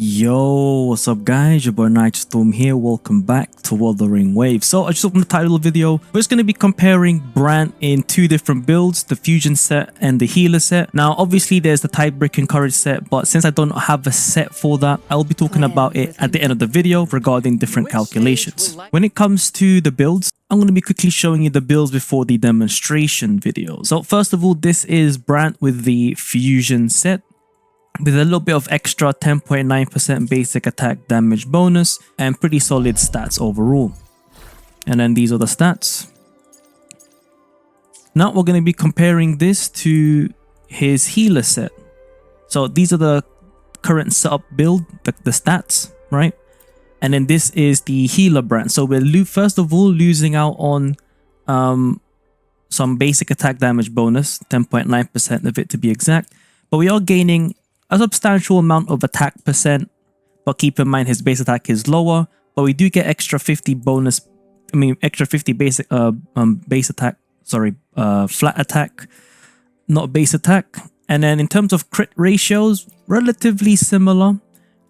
Yo, what's up guys, your boy Nitrostorm here, welcome back to Wuthering Wave. So I just opened the title of the video. We're just going to be comparing Brant in two different builds, the fusion set and the healer set. Now obviously there's the Tidebrick and Courage set, but since I don't have a set for that, I'll be talking about it at the end of the video regarding different calculations. When it comes to the builds, I'm going to be quickly showing you the builds before the demonstration video. So first of all, this is Brant with the fusion set, with a little bit of extra 10.9% basic attack damage bonus and pretty solid stats overall. And then these are the stats. Now we're going to be comparing this to his healer set. So these are the current setup build, the stats, right? And then this is the healer Brant. So we're first of all losing out on some basic attack damage bonus, 10.9% of it to be exact. But we are gaining a substantial amount of attack percent, but keep in mind his base attack is lower, but we do get extra 50 bonus, extra 50 basic base attack, flat attack, not base attack. And then in terms of crit ratios, relatively similar.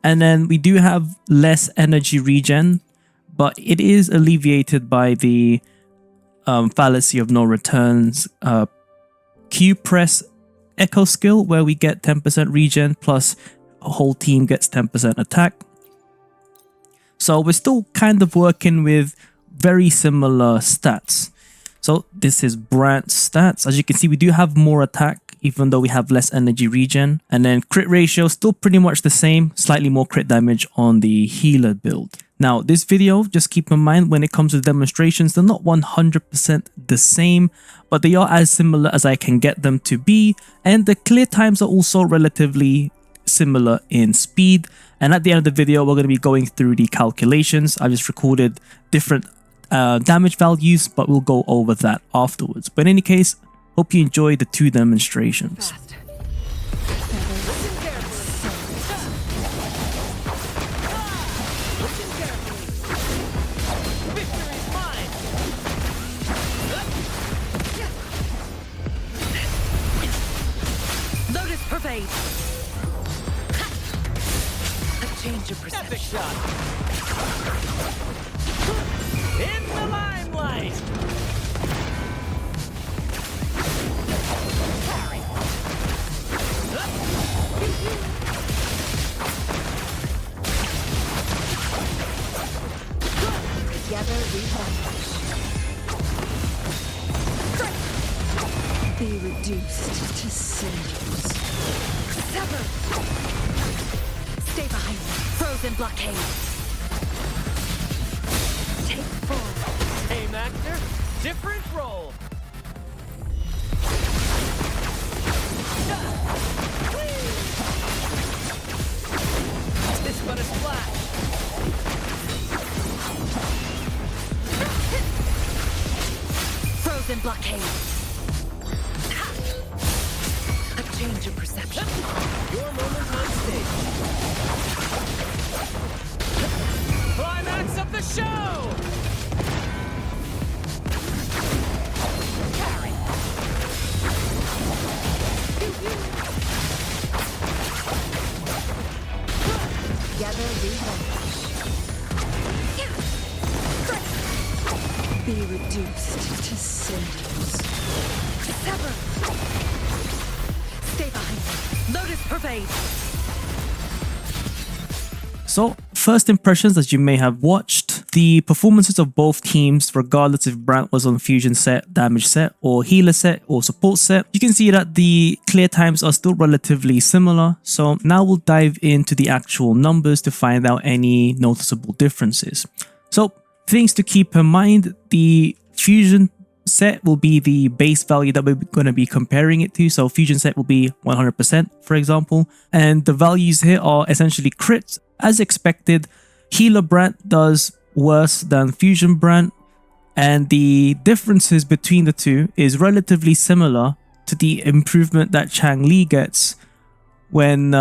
And then we do have less energy regen, but it is alleviated by the fallacy of no returns Q press echo skill, where we get 10% regen plus a whole team gets 10% attack. So we're still kind of working with very similar stats. So this is Brant's stats. As you can see, we do have more attack even though we have less energy regen, and then crit ratio still pretty much the same, slightly more crit damage on the healer build. Now this video, just keep in mind when it comes to demonstrations, they're not 100% the same, but they are as similar as I can get them to be, and the clear times are also relatively similar in speed. And at the end of the video, we're going to be going through the calculations. I just recorded different damage values, but we'll go over that afterwards. But in any case, hope you enjoy the two demonstrations. Change of perception. In the limelight. Carry. Together we vanish. Be reduced to cinders. Sever. Stay behind me. Frozen blockade. Take four. Same actor, different role. This but a splash. Frozen blockade. A change of perception. Your moment on stage. Climax of the show! Carry! Together we vanish. Be reduced to cinders. Sever! Stay behind me. Lotus pervade! So first impressions, as you may have watched, the performances of both teams, regardless if Brant was on fusion set, damage set, or healer set, or support set, you can see that the clear times are still relatively similar. So now we'll dive into the actual numbers to find out any noticeable differences. So things to keep in mind, the fusion set will be the base value that we're going to be comparing it to. So fusion set will be 100%, for example, and the values here are essentially crits. As expected, healer Brant does worse than fusion Brant, and the differences between the two is relatively similar to the improvement that Changli gets when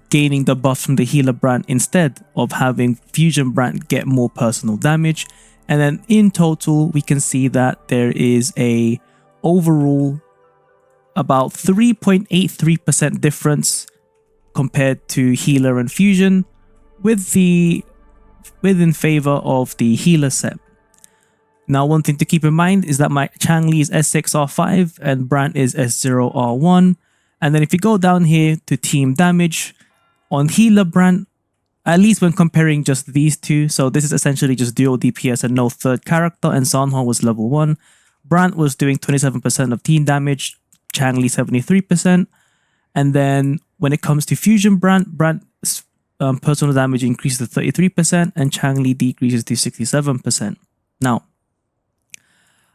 gaining the buff from the healer Brant instead of having fusion Brant get more personal damage. And then in total, we can see that there is a overall about 3.83% difference compared to healer and fusion, in favor of the healer set. Now, one thing to keep in mind is that my Changli is S6R5 and Brant is S0R1. And then if you go down here to team damage, on healer Brant, at least when comparing just these two, so this is essentially just dual DPS and no third character, and Sanhwa was level 1. Brant was doing 27% of team damage, Changli 73%. And then when it comes to fusion Brant's personal damage increases to 33% and Changli decreases to 67%. Now,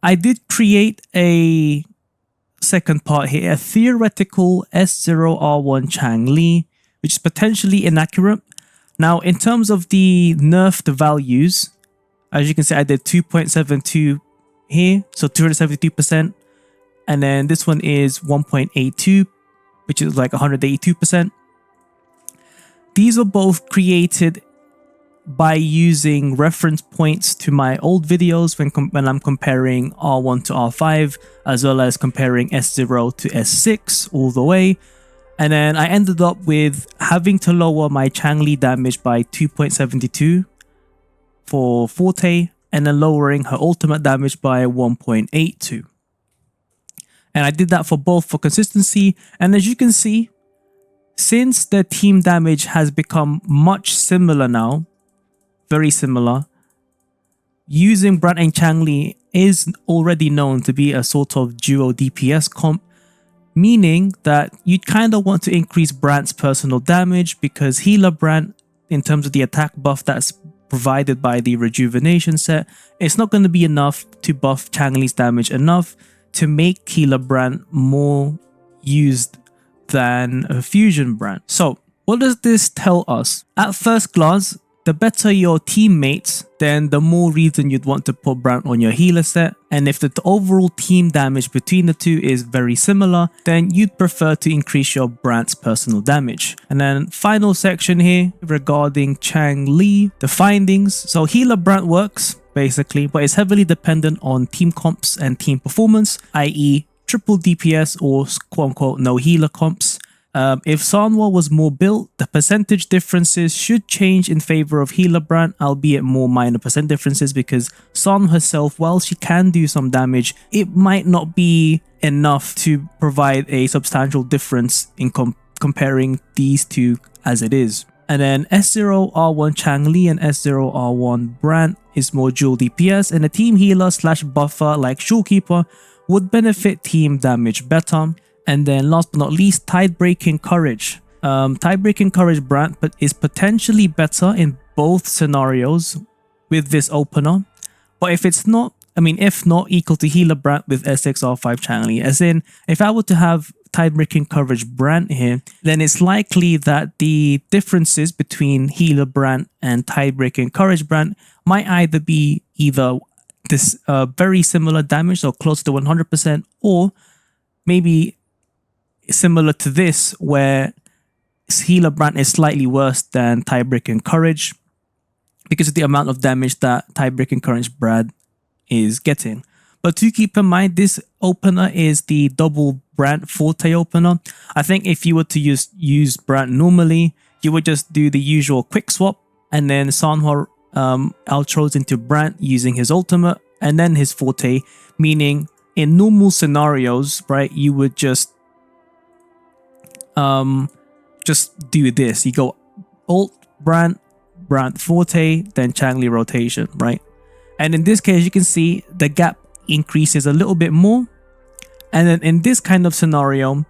I did create a second part here, a theoretical S0R1 Changli, which is potentially inaccurate. Now, in terms of the nerfed values, as you can see, I did 2.72 here, so 272%. And then this one is 1.82, which is like 182%. These are both created by using reference points to my old videos when I'm comparing R1 to R5, as well as comparing S0 to S6 all the way. And then I ended up with having to lower my Changli damage by 2.72 for Forte, and then lowering her ultimate damage by 1.82. And I did that for both for consistency. And as you can see, since the team damage has become much similar now, very similar, using Brant and Changli is already known to be a sort of duo DPS comp, meaning that you'd kind of want to increase Brant's personal damage because healer Brant, in terms of the attack buff that's provided by the Rejuvenation set, it's not going to be enough to buff Changli's damage enough to make healer Brant more used than a fusion Brant. So what does this tell us? At first glance, the better your teammates, then the more reason you'd want to put Brant on your healer set. And if the overall team damage between the two is very similar, then you'd prefer to increase your Brant's personal damage. And then final section here regarding Changli, the findings. So healer Brant works basically, but it's heavily dependent on team comps and team performance, i.e. triple DPS or quote-unquote no healer comps. If Sanhwa was more built, the percentage differences should change in favor of healer Brant, albeit more minor percent differences, because Sanhwa herself, while she can do some damage, it might not be enough to provide a substantial difference in comparing these two as it is. And then S0R1 Changli and S0R1 Brant is more dual DPS, and a team healer / buffer like Shorekeeper would benefit team damage better. And then last but not least, Tide-Breaking Courage. Tide-Breaking Courage Brant is potentially better in both scenarios with this opener. But if not equal to healer Brant with S6R5 Changli. As in, if I were to have Tide-Breaking Courage Brant here, then it's likely that the differences between healer Brant and Tide-Breaking Courage Brant might either be this very similar damage, so close to 100%, or maybe similar to this, where healer Brant is slightly worse than Tide-Breaking Courage because of the amount of damage that Tide-Breaking Courage Brant is getting. But to keep in mind, this opener is the double Brant Forte opener. I think if you were to use Brant normally, you would just do the usual quick swap, and then Sanhwa outros into Brant using his ultimate and then his Forte, meaning in normal scenarios, right, you would just do this. You go ult Brant Forte, then Changli rotation, right? And in this case, you can see the gap increases a little bit more. And then in this kind of scenario,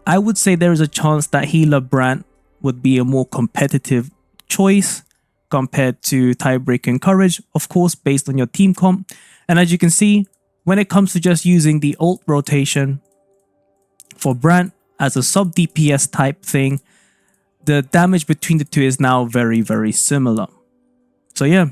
I would say there is a chance that healer Brant would be a more competitive choice compared to Tide-Breaking Courage, of course, based on your team comp. And as you can see, when it comes to just using the ult rotation for Brant as a sub DPS type thing, the damage between the two is now very, very similar. So yeah,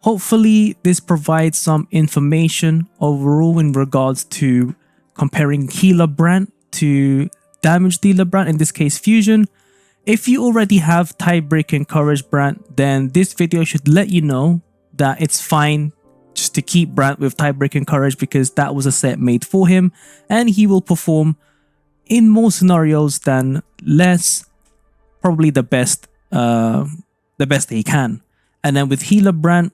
hopefully this provides some information overall in regards to comparing healer Brant to damage dealer Brant, in this case fusion. If you already have Tide-Breaking Courage Brant, then this video should let you know that it's fine just to keep Brant with Tide-Breaking Courage, because that was a set made for him and he will perform in more scenarios than less. Probably the best the best they can. And then with Healer Brant,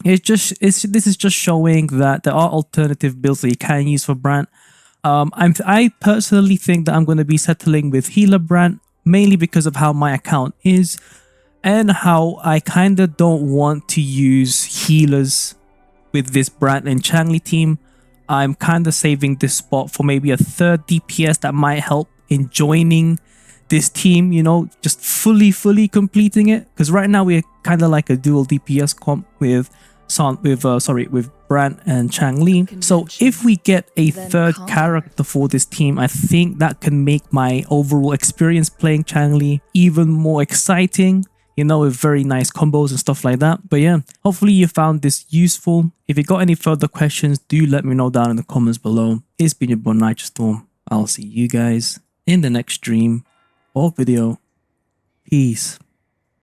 this is just showing that there are alternative builds that you can use for Brant. I personally think that I'm going to be settling with Healer Brant, mainly because of how my account is and how I kind of don't want to use healers with this Brant and Changli team. I'm kind of saving this spot for maybe a third DPS that might help in joining this team, you know, just fully completing it. Because right now we're kind of like a dual DPS comp with Brant and Changli. So if we get a third character for this team, I think that can make my overall experience playing Changli even more exciting, you know, with very nice combos and stuff like that. But yeah, hopefully you found this useful. If you got any further questions, do let me know down in the comments below. It's been your boy Nitrostorm. I'll see you guys in the next stream or video. Peace.